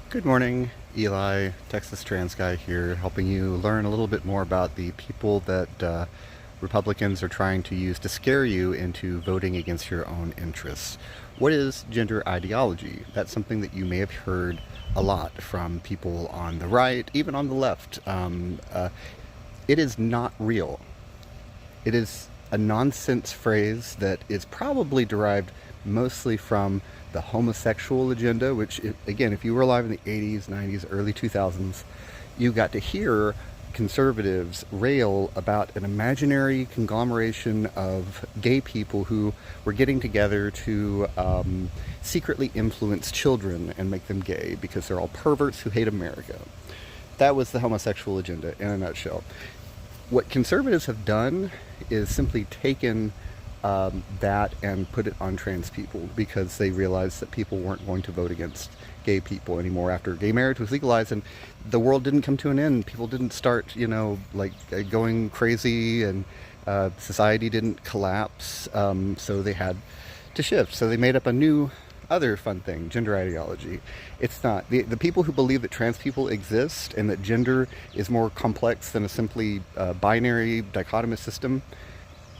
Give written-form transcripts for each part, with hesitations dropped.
Good morning, Eli, Texas Trans Guy here, helping you learn a little bit more about the people that Republicans are trying to use to scare you into voting against your own interests. What is gender ideology? That's something that you may have heard a lot from people on the right, even on the left. It is not real. It is a nonsense phrase that is probably derived mostly from the homosexual agenda, which, again, if you were alive in the 80s, 90s, early 2000s, you got to hear conservatives rail about an imaginary conglomeration of gay people who were getting together to secretly influence children and make them gay because they're all perverts who hate America. That was the homosexual agenda in a nutshell. What conservatives have done is simply taken that and put it on trans people because they realized that people weren't going to vote against gay people anymore after gay marriage was legalized, and the world didn't come to an end. People didn't start, going crazy, and society didn't collapse. So they had to shift. So they made up a new other fun thing, gender ideology. It's not. The people who believe that trans people exist and that gender is more complex than a simply binary dichotomous system,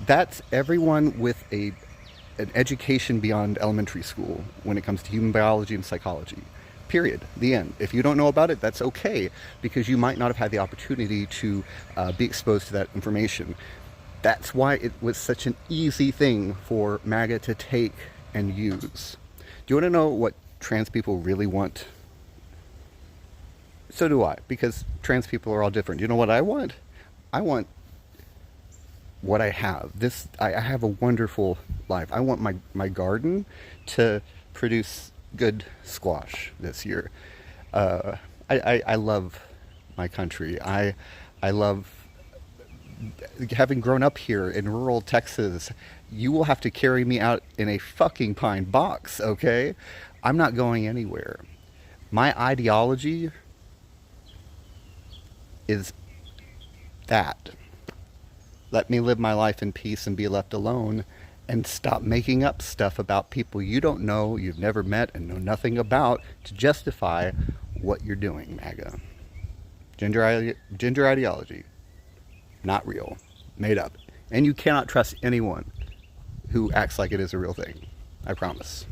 that's everyone with an education beyond elementary school when it comes to human biology and psychology. Period. The end. If you don't know about it, that's okay, because you might not have had the opportunity to be exposed to that information. That's why it was such an easy thing for MAGA to take and use. Do you want to know what trans people really want? So do I, because trans people are all different. You know what I want? I want what I have. I have a wonderful life. I want my garden to produce good squash this year. I love my country. I love having grown up here in rural Texas. You will have to carry me out in a fucking pine box, okay? I'm not going anywhere. My ideology is that. Let me live my life in peace and be left alone, and stop making up stuff about people you don't know, you've never met, and know nothing about to justify what you're doing, MAGA. Gender ideology. Not real. Made up. And you cannot trust anyone who acts like it is a real thing. I promise.